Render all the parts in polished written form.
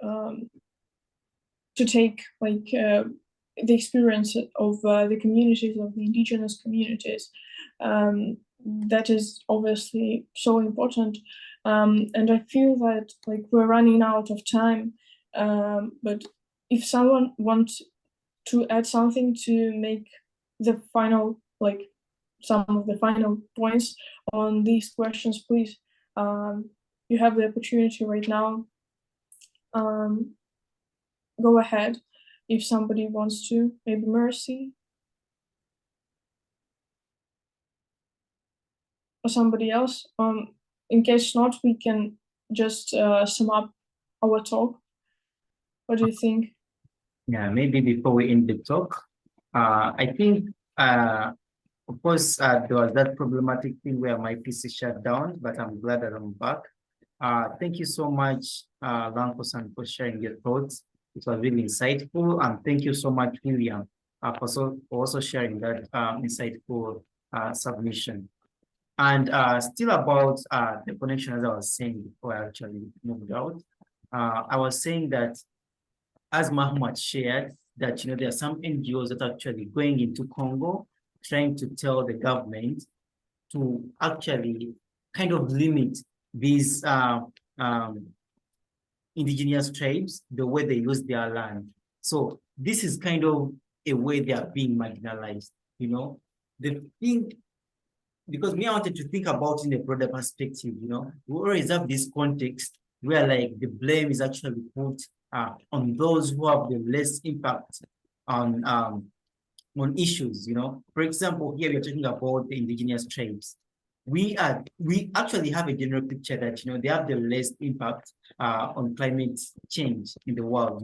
to take like the experience of the communities, of the indigenous communities. That is obviously so important. And I feel that like we're running out of time. But if someone wants to add something to make the final, like some of the final points on these questions, please, you have the opportunity right now. Go ahead if somebody wants to, maybe Mercy or somebody else. In case not, we can just sum up our talk. What do you think? Yeah, maybe before we end the talk, I think, of course, there was that problematic thing where my PC shut down, but I'm glad that I'm back. Thank you so much, Lankosan, for sharing your thoughts. It was really insightful, and thank you so much, William, for also sharing that insightful submission. And still about the connection, as I was saying before I actually moved out, I was saying that, as Mahmoud shared, that there are some NGOs that are actually going into Congo, trying to tell the government to actually kind of limit these indigenous tribes, the way they use their land. So this is kind of a way they are being marginalized, The thing, because me, I wanted to think about in a broader perspective, we always have this context where like the blame is actually put on those who have the less impact on issues, For example, here we are talking about the indigenous tribes. We actually have a general picture that they have the less impact on climate change in the world,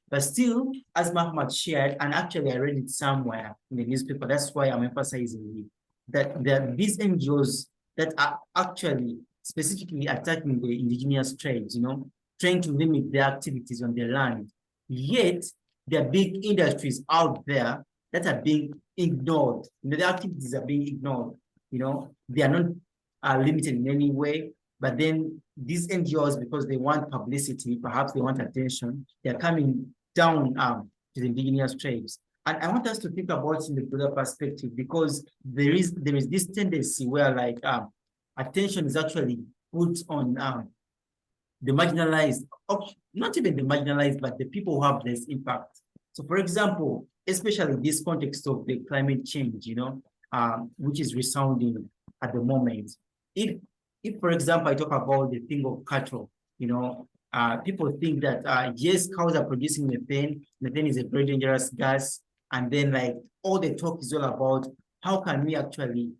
But still, as Mahmoud shared, and actually I read it somewhere in the newspaper, that's why I'm emphasizing it, that there are these NGOs that are actually specifically attacking the indigenous tribes, trying to limit their activities on their land. Yet, there are big industries out there that are being ignored. The activities are being ignored. They are not limited in any way. But then these NGOs, because they want publicity, perhaps they want attention, they're coming down to the indigenous tribes. And I want us to think about it in the broader perspective, because there is this tendency where like attention is actually put on the marginalized, not even the marginalized, but the people who have less impact. So for example, especially this context of the climate change, which is resounding at the moment. If for example, I talk about the thing of cattle, people think that, yes, cows are producing methane. Methane is a very dangerous gas. And then like all the talk is all about how can we actually,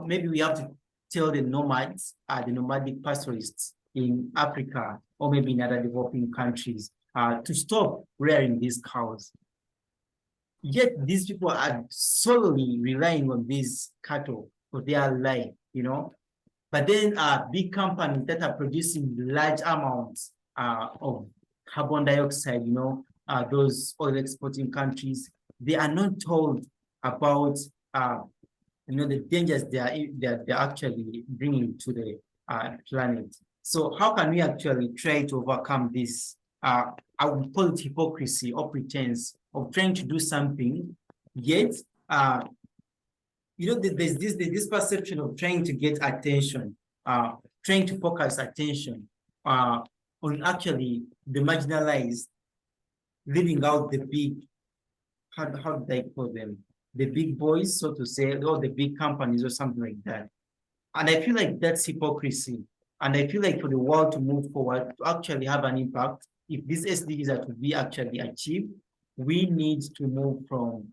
maybe we have to tell the nomads, the nomadic pastoralists in Africa, or maybe in other developing countries, to stop rearing these cows. Yet these people are solely relying on these cattle for their life, But then big companies that are producing large amounts of carbon dioxide, those oil exporting countries, they are not told about the dangers they're actually bringing to the planet. So how can we actually try to overcome this? I would call it hypocrisy or pretense of trying to do something, yet there's this perception of trying to get attention, trying to focus attention on actually the marginalized, leaving out the big, how do they call them? The big boys, so to say, or the big companies or something like that. And I feel like that's hypocrisy. And I feel like for the world to move forward, to actually have an impact, if these SDGs are to be actually achieved, we need to move from,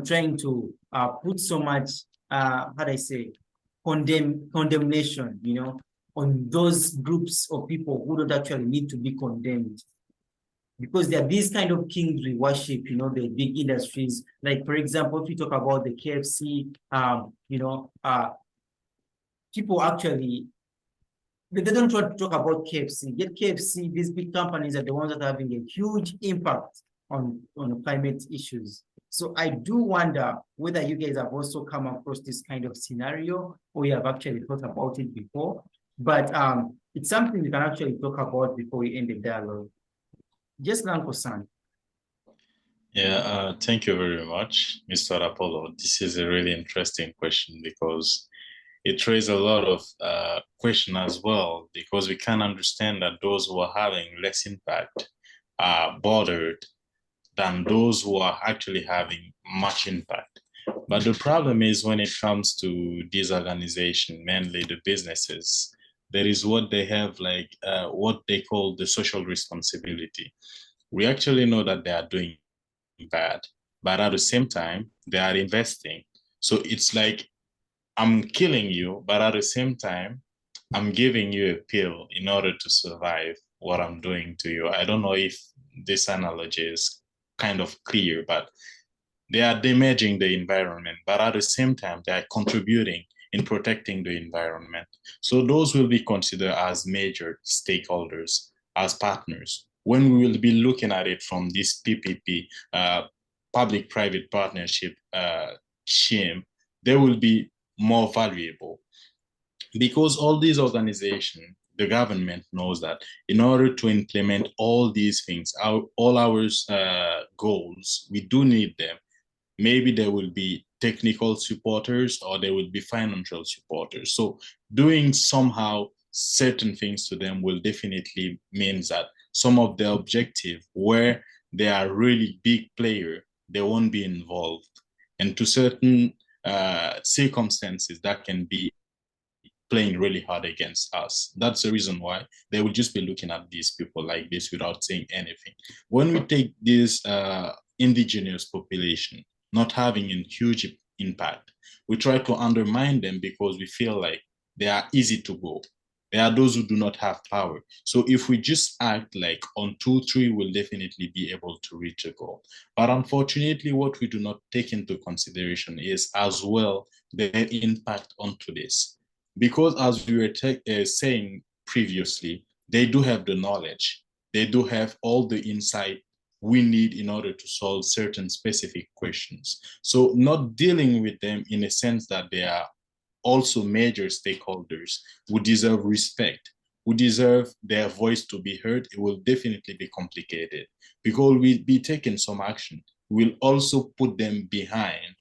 trying to put so much, condemnation, on those groups of people who don't actually need to be condemned. Because there are these kind of kings we worship, the big industries. Like, for example, if we talk about the KFC, people actually, they don't want to talk about KFC. Yet KFC, these big companies are the ones that are having a huge impact on climate issues. So I do wonder whether you guys have also come across this kind of scenario, or you have actually thought about it before. But it's something we can actually talk about before we end the dialogue. Just Uncle Sam. Yeah, thank you very much, Mr. Apollo. This is a really interesting question because it raises a lot of question as well, because we can understand that those who are having less impact are bothered than those who are actually having much impact. But the problem is when it comes to these organizations, mainly the businesses, there is what they have like what they call the social responsibility. We actually know that they are doing bad, but at the same time, they are investing. So it's like I'm killing you, but at the same time, I'm giving you a pill in order to survive what I'm doing to you. I don't know if this analogy is kind of clear, but they are damaging the environment, but at the same time, they are contributing in protecting the environment. So those will be considered as major stakeholders, as partners. When we will be looking at it from this PPP, public-private partnership scheme, they will be more valuable because all these organizations, the government knows that in order to implement all these things, all our goals, we do need them. Maybe there will be technical supporters or there will be financial supporters. So doing somehow certain things to them will definitely means that some of the objective where they are really big player, they won't be involved. And to certain circumstances that can be playing really hard against us. That's the reason why they will just be looking at these people like this without saying anything. When we take this indigenous population not having a huge impact, we try to undermine them because we feel like they are easy to go. There are those who do not have power. So if we just act like on 2, 3, we'll definitely be able to reach a goal. But unfortunately, what we do not take into consideration is as well the impact onto this, because as we were saying previously, they do have the knowledge, they do have all the insight we need in order to solve certain specific questions. So not dealing with them in a sense that they are also major stakeholders who deserve respect, who deserve their voice to be heard, it will definitely be complicated because we'll be taking some action. We'll also put them behind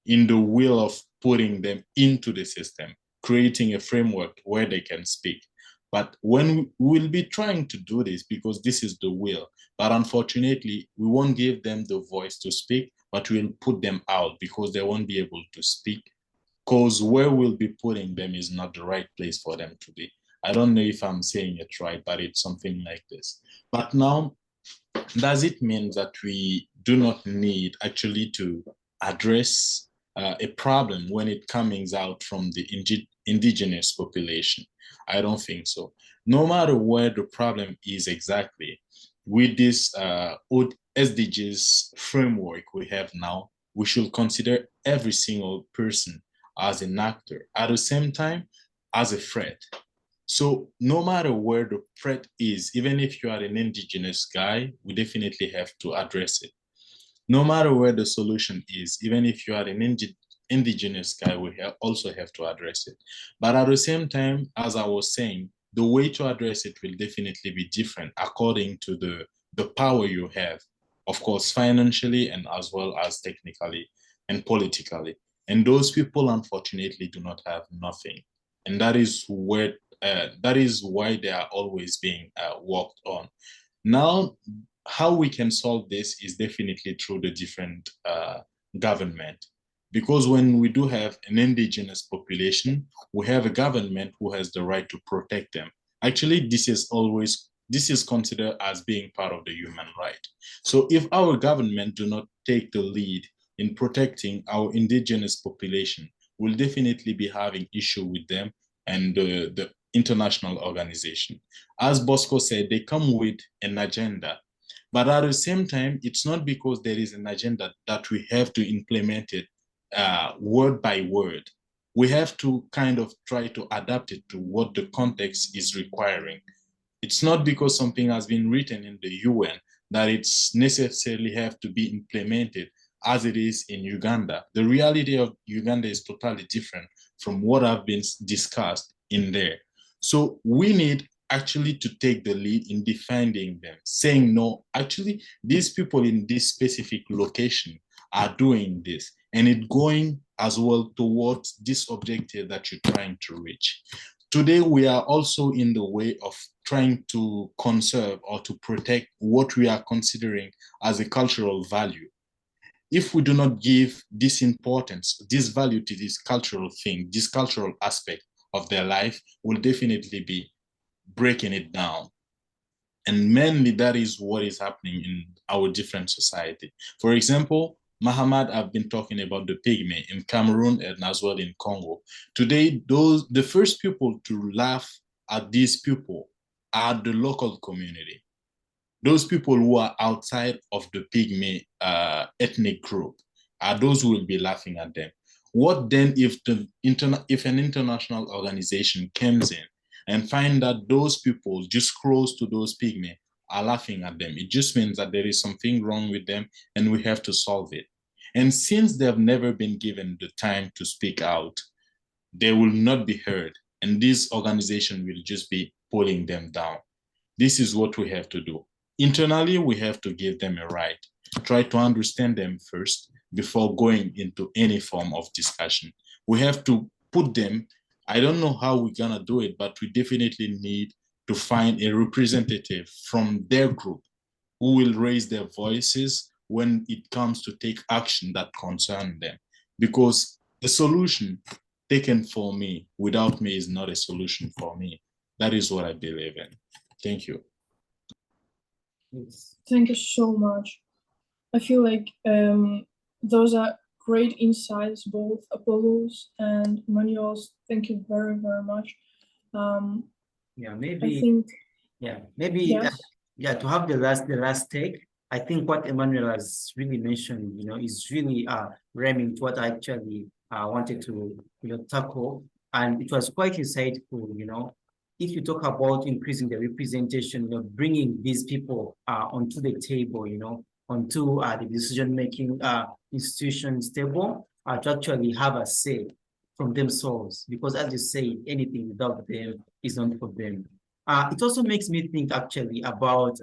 in the will of putting them into the system, creating a framework where they can speak. But when we'll be trying to do this because this is the will, but unfortunately, we won't give them the voice to speak, but we'll put them out because they won't be able to speak. Because where we'll be putting them is not the right place for them to be. I don't know if I'm saying it right, but it's something like this. But now, does it mean that we do not need actually to address a problem when it comes out from the indigenous population? I don't think so. No matter where the problem is exactly, with this old SDGs framework we have now, we should consider every single person as an actor, at the same time as a threat. So no matter where the threat is, even if you are an indigenous guy, we definitely have to address it. No matter where the solution is, even if you are an indigenous guy, we also have to address it. But at the same time, as I was saying, the way to address it will definitely be different according to the power you have, of course, financially and as well as technically and politically. And those people, unfortunately, do not have nothing. And that is why they are always being worked on. Now, how we can solve this is definitely through the different government. Because when we do have an indigenous population, we have a government who has the right to protect them. Actually, this is considered as being part of the human right. So if our government do not take the lead in protecting our indigenous population, we'll definitely be having issue with them and the international organization. As Bosco said, they come with an agenda. But at the same time, it's not because there is an agenda that we have to implement it word by word. We have to kind of try to adapt it to what the context is requiring. It's not because something has been written in the UN that it's necessarily have to be implemented as it is in Uganda. The reality of Uganda is totally different from what have been discussed in there. So we need actually to take the lead in defending them, saying, no, actually, these people in this specific location are doing this, and it going as well towards this objective that you're trying to reach. Today, we are also in the way of trying to conserve or to protect what we are considering as a cultural value. If we do not give this importance, this value to this cultural thing, this cultural aspect of their life, will definitely be breaking it down. And mainly that is what is happening in our different society. For example, Mahamad, I've been talking about the pygmy in Cameroon and as well in Congo. Today, the first people to laugh at these people are the local community. Those people who are outside of the pygmy ethnic group are those who will be laughing at them. What then if if an international organization comes in and find that those people just close to those pygmy are laughing at them? It just means that there is something wrong with them and we have to solve it. And since they've never been given the time to speak out, they will not be heard. And this organization will just be pulling them down. This is what we have to do. Internally, we have to give them a right. Try to understand them first before going into any form of discussion. We have to put them, I don't know how we're gonna do it, but we definitely need to find a representative from their group who will raise their voices when it comes to take action that concern them. Because the solution taken for me, without me, is not a solution for me. That is what I believe in. Thank you. Thank you so much. I feel like those are great insights, both Apollo's and Manuel's. Thank you very, very much. Yeah, I maybe. think, Yeah, maybe. yes. Yeah, to have the last take. I think what Emmanuel has really mentioned, is really rhyming to what I actually wanted to tackle, and it was quite insightful. If you talk about increasing the representation, bringing these people onto the table, onto the decision-making institutions table, to actually have a say from themselves, because as you say, anything without them is not for them. It also makes me think actually about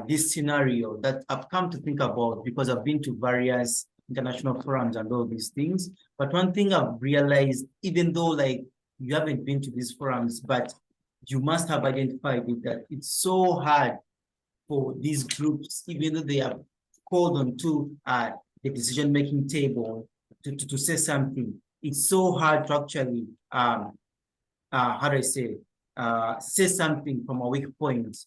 this scenario that I've come to think about because I've been to various international forums and all these things. But one thing I've realized, even though like you haven't been to these forums, but you must have identified it, that it's so hard for these groups, even though they are called onto the decision-making table to say something. It's so hard to actually, how do I say something from a weak point,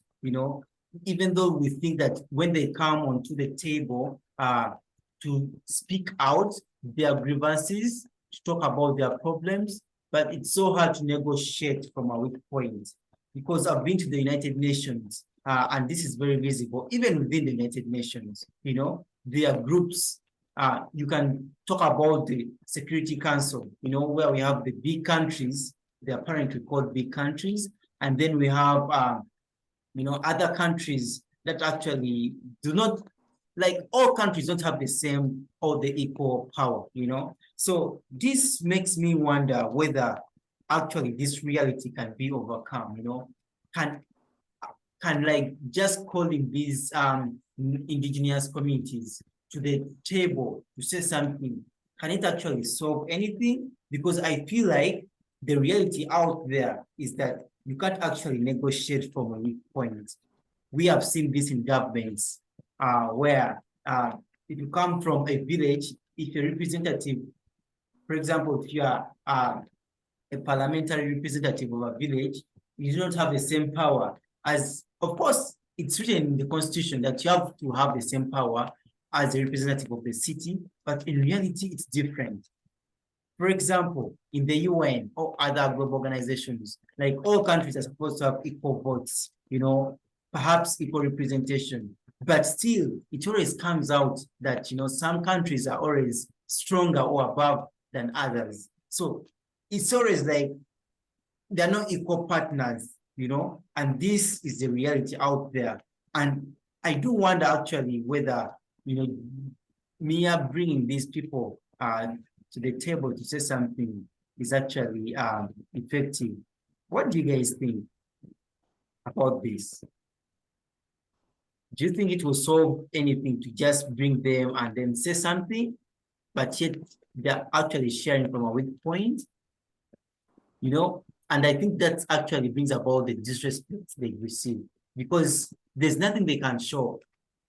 even though we think that when they come onto the table to speak out their grievances, to talk about their problems, but it's so hard to negotiate from a weak point. Because I've been to the United Nations, and this is very visible, even within the United Nations, there are groups. You can talk about the Security Council, where we have the big countries, they're apparently called big countries, and then we have other countries that actually do not, like all countries don't have the same or the equal power, So this makes me wonder whether actually this reality can be overcome, can like just calling these indigenous communities to the table to say something, can it actually solve anything? Because I feel like the reality out there is that you can't actually negotiate from a weak point. We have seen this in governments where if you come from a village, if you're representative, for example, if you are a parliamentary representative of a village, you don't have the same power as, of course, it's written in the constitution that you have to have the same power as a representative of the city, but in reality, it's different. For example, in the UN or other global organizations, like all countries are supposed to have equal votes, perhaps equal representation, but still it always comes out that, some countries are always stronger or above than others. So it's always like they're not equal partners, and this is the reality out there. And I do wonder actually whether, Mia bringing these people to the table to say something is actually effective. What do you guys think? about this? Do you think it will solve anything to just bring them and then say something, but yet they're actually sharing from a weak point? You know, and I think that actually brings about the disrespect they receive because there's nothing they can show.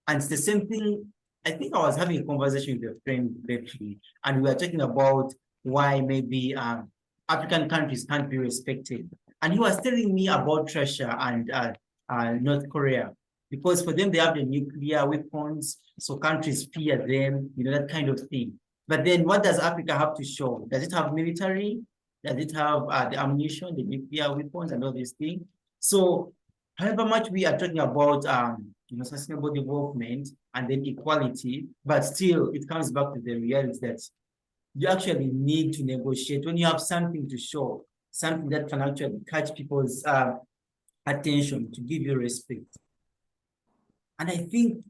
And it's the same thing. I think I was having a conversation with a friend lately, and we were talking about why maybe African countries can't be respected. And he was telling me about Russia and North Korea, because for them, they have the nuclear weapons, so countries fear them, you know, that kind of thing. But then what does Africa have to show? Does it have military? Does it have the ammunition, the nuclear weapons, and all these things? So, however much we are talking about you know, sustainable development and then equality, but still it comes back to the reality that you actually need to negotiate when you have something to show, something that can actually catch people's attention, to give you respect. And I think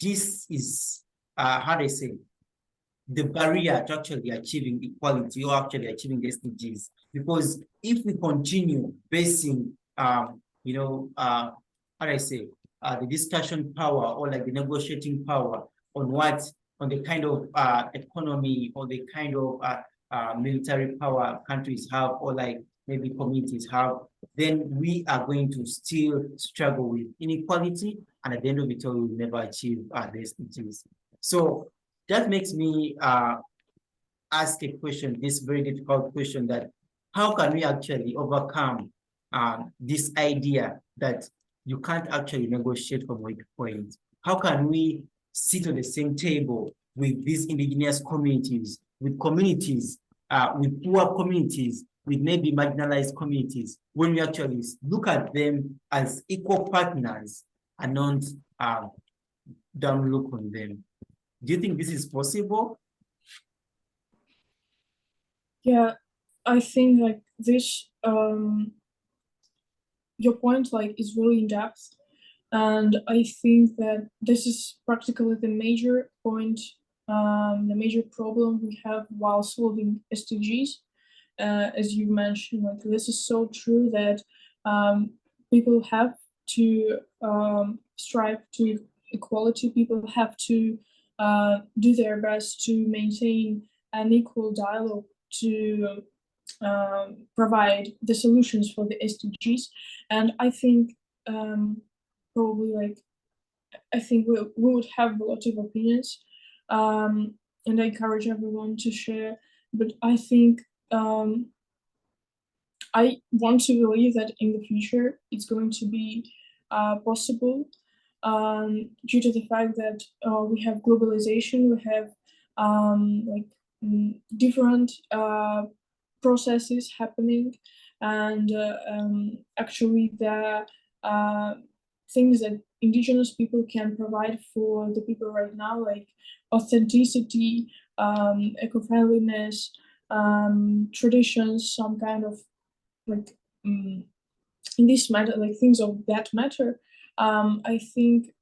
this is, how do I say, the barrier to actually achieving equality or actually achieving the SDGs. Because if we continue basing, you know, how do I say, the discussion power or like the negotiating power on what, on the kind of economy or the kind of military power countries have, or like maybe communities have, then we are going to still struggle with inequality, and at the end of it all, we will never achieve the SDGs. So that makes me ask a question, this very difficult question, that how can we actually overcome this idea that you can't actually negotiate from weak points? How can we sit on the same table with these indigenous communities, with communities, with poor communities, with maybe marginalized communities, when we actually look at them as equal partners and not down look on them? Do you think this is possible? Yeah, I think like this, your point like is really in depth, and I think that this is practically the major point, the major problem we have while solving SDGs. As you mentioned, like this is so true that people have to strive to equality. People have to do their best to maintain an equal dialogue to provide the solutions for the SDGs. And I think probably like I think we would have a lot of opinions, and I encourage everyone to share. But I think I want to believe that in the future it's going to be possible, due to the fact that we have globalization, we have like different processes happening, and actually the things that indigenous people can provide for the people right now, like authenticity, eco-friendliness, traditions, some kind of like in this matter, like things of that matter. I think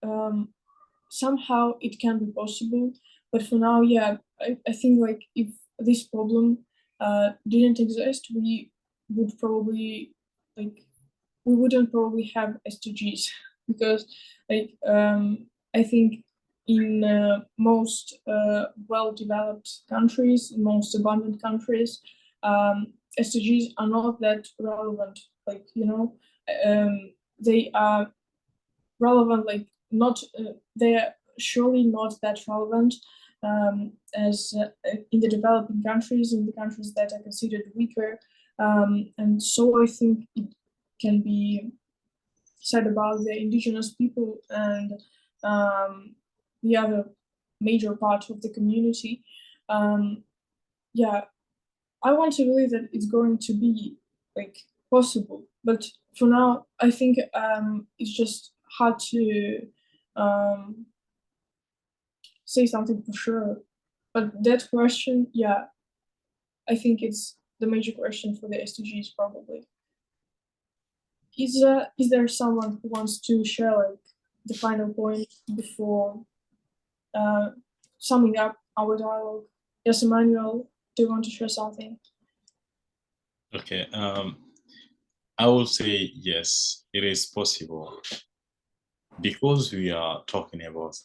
somehow it can be possible, but for now, yeah, I think like if this problem didn't exist, we would probably like we wouldn't probably have SDGs because like I think in most well-developed countries, most abundant countries, SDGs are not that relevant. Like you know, they are relevant, like not they are surely not that relevant as in the developing countries, in the countries that are considered weaker, and so I think it can be said about the indigenous people and the other major part of the community. Yeah, I want to believe that it's going to be like possible, but for now, I think it's just hard to um, say something for sure. But that question, yeah, I think it's the major question for the SDGs probably. Is there someone who wants to share like the final point before uh, summing up our dialogue? Yes, Emmanuel, do you want to share something? Okay. I will say yes, it is possible because we are talking about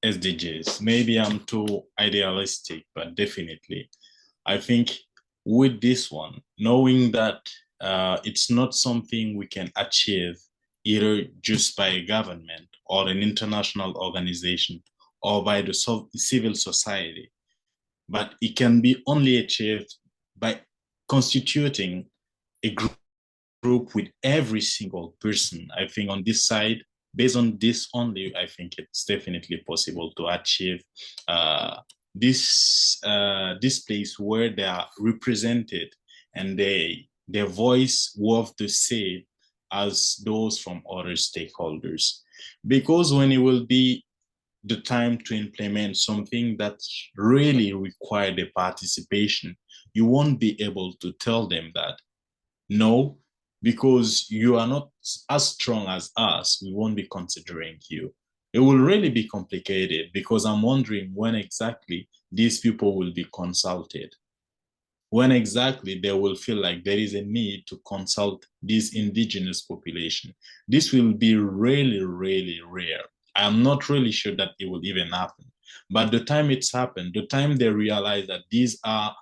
SDGs. Maybe I'm too idealistic, but definitely, I think with this one, knowing that it's not something we can achieve either just by a government or an international organization or by the civil society, but it can be only achieved by constituting a group with every single person. I think on this side, based on this only, I think it's definitely possible to achieve this place where they are represented and their voice worth the same as those from other stakeholders. Because when it will be the time to implement something that really require the participation, you won't be able to tell them that no, because you are not as strong as us, we won't be considering you. It will really be complicated because I'm wondering when exactly these people will be consulted, when exactly they will feel like there is a need to consult this indigenous population. This will be really, really rare. I'm not really sure that it will even happen. But the time it's happened, the time they realize that these are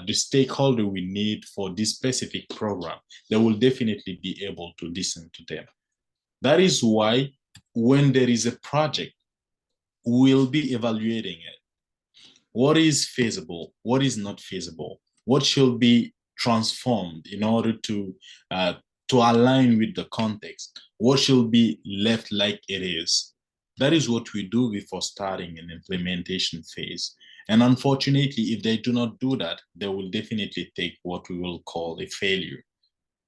the stakeholder we need for this specific program, they will definitely be able to listen to them. That is why when there is a project, we'll be evaluating it. What is feasible? What is not feasible? What should be transformed in order to align with the context? What should be left like it is? That is what we do before starting an implementation phase. And unfortunately, if they do not do that, they will definitely take what we will call a failure.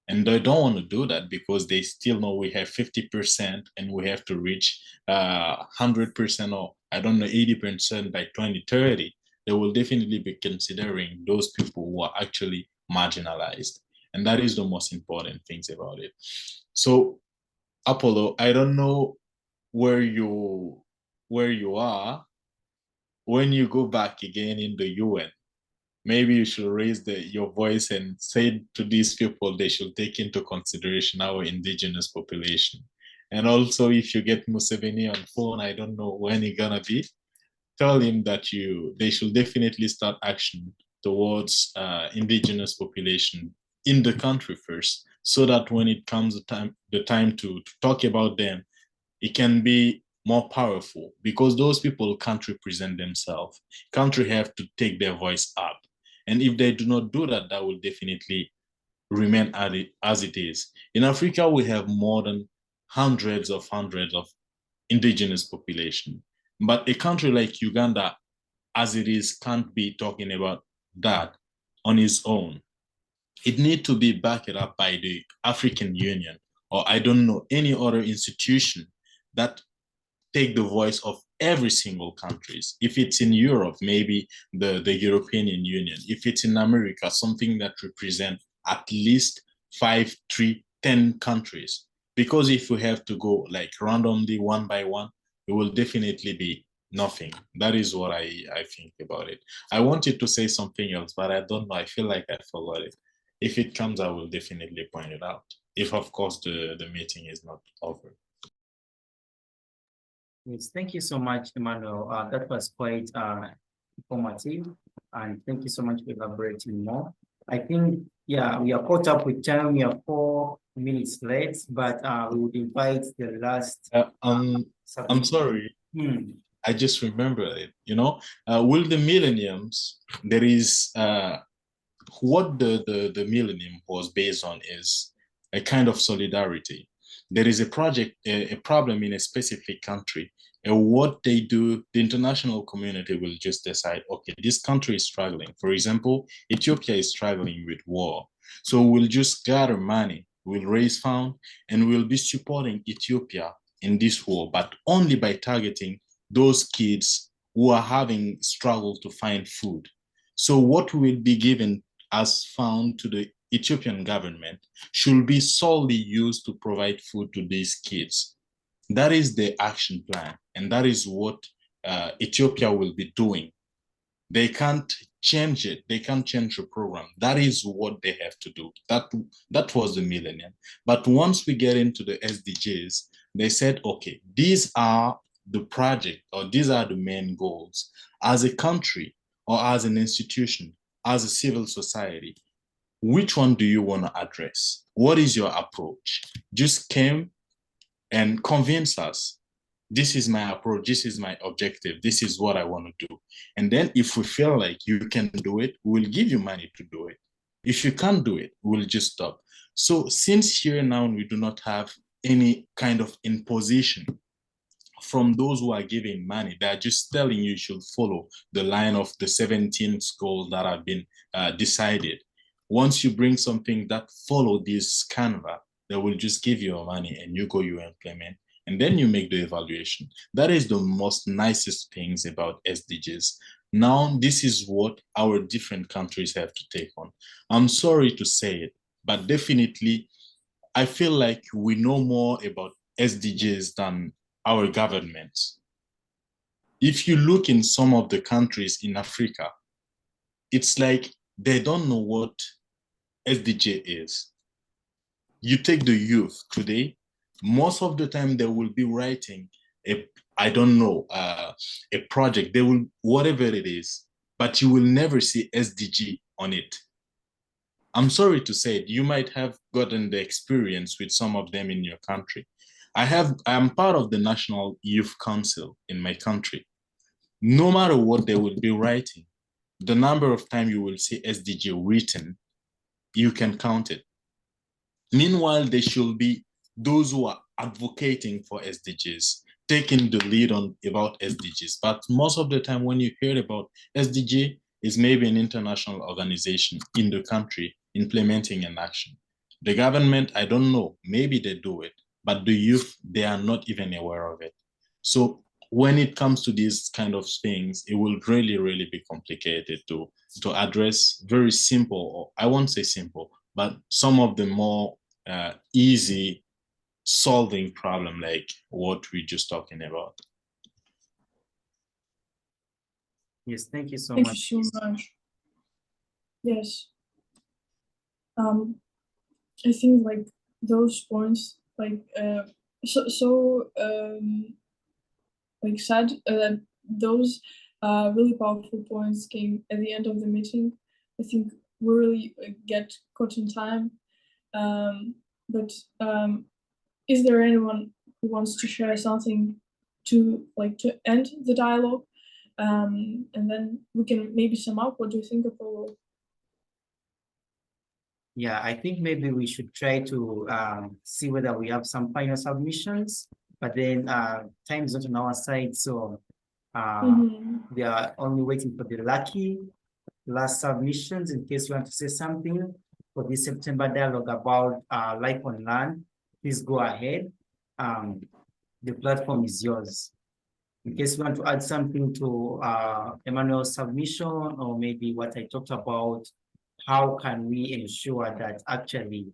And they don't want to do that because they still know we have 50% and we have to reach 100% or I don't know 80% by 2030. They will definitely be considering those people who are actually marginalized, and that is the most important things about it. So Apollo, I don't know where you are when you go back again in the UN. Maybe you should raise your voice and say to these people they should take into consideration our indigenous population. And also, if you get Museveni on phone, I don't know when he's gonna be, tell him that they should definitely start action towards indigenous population in the country first, so that when it comes the time to talk about them, it can be more powerful because those people can't represent themselves. Country have to take their voice up. And if they do not do that, that will definitely remain as it is. In Africa, we have more than hundreds of indigenous population. But a country like Uganda, as it is, can't be talking about that on its own. It needs to be backed up by the African Union or I don't know any other institution that take the voice of every single countries. If it's in Europe, maybe the European Union. If it's in America, something that represents at least 5, 3, 10 countries. Because if we have to go like randomly one by one, it will definitely be nothing. That is what I think about it. I wanted to say something else, but I don't know. I feel like I forgot it. If it comes, I will definitely point it out. If of course the meeting is not over. Yes, thank you so much, Emmanuel. That was quite informative, and thank you so much for elaborating more. I think, yeah, we are caught up with time. We are 4 minutes late, but we would invite the last. I'm sorry. I just remember it. With the millenniums, there is what the millennium was based on is a kind of solidarity. There is a problem in a specific country, and what they do, the international community will just decide, okay, this country is struggling. For example, Ethiopia is struggling with war. So we'll just gather money, we'll raise funds, and we'll be supporting Ethiopia in this war, but only by targeting those kids who are having struggle to find food. So what will be given as found to the Ethiopian government should be solely used to provide food to these kids. That is the action plan, and that is what Ethiopia will be doing. They can't change it. They can't change the program. That is what they have to do. That was the millennium. But once we get into the SDGs, they said, okay, these are the project, or these are the main goals. As a country or as an institution, as a civil society, which one do you want to address? What is your approach? Just came and convince us, this is my approach, this is my objective, this is what I want to do. And then if we feel like you can do it, we'll give you money to do it. If you can't do it, we'll just stop. So since here now we do not have any kind of imposition from those who are giving money, they're just telling you should follow the line of the 17 goals that have been decided. Once you bring something that follow this canvas, they will just give you your money and you implement, and then you make the evaluation. That is the most nicest things about SDGs. Now, this is what our different countries have to take on. I'm sorry to say it, but definitely, I feel like we know more about SDGs than our governments. If you look in some of the countries in Africa, it's like they don't know what SDG is. You take the youth today, most of the time they will be writing a project, they will, whatever it is, but you will never see SDG on it. I'm sorry to say it, you might have gotten the experience with some of them in your country. I am part of the National Youth Council in my country. No matter what they will be writing, the number of times you will see SDG written, you can count it. Meanwhile, there should be those who are advocating for SDGs, taking the lead on about SDGs. But most of the time when you hear about SDG, it's maybe an international organization in the country implementing an action. The government, I don't know, maybe they do it, but the youth, they are not even aware of it. So when it comes to these kind of things, it will really, really be complicated to address. Very simple, or I won't say simple, but some of the more easy solving problem like what we're just talking about. Yes, thank you so Thank much. you so much. Yes. I think like those points, like like said that those really powerful points came at the end of the meeting. I think we really get caught in time. But is there anyone who wants to share something to end the dialogue? And then we can maybe sum up. What do you think, Apollo? Yeah, I think maybe we should try to see whether we have some final submissions, but then time is not on our side, so we are only waiting for the lucky last submissions in case you want to say something for this September dialogue about life on land. Please go ahead. The platform is yours. In case you want to add something to Emmanuel's submission, or maybe what I talked about, how can we ensure that actually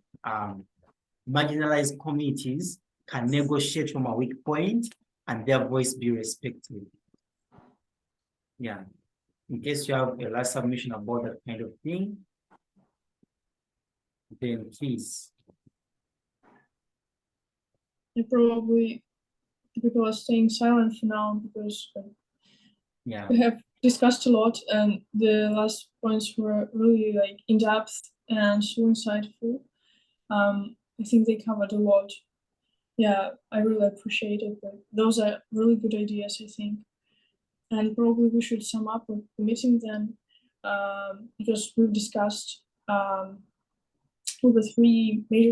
marginalized communities can negotiate from a weak point and their voice be respected? Yeah. In case you have a last submission about that kind of thing, then please. Probably people are staying silent for now because yeah, we have discussed a lot, and the last points were really like in depth and so insightful. I think they covered a lot. Yeah, I really appreciate it. But those are really good ideas, I think. And probably we should sum up with the meeting then, because we've discussed all the three major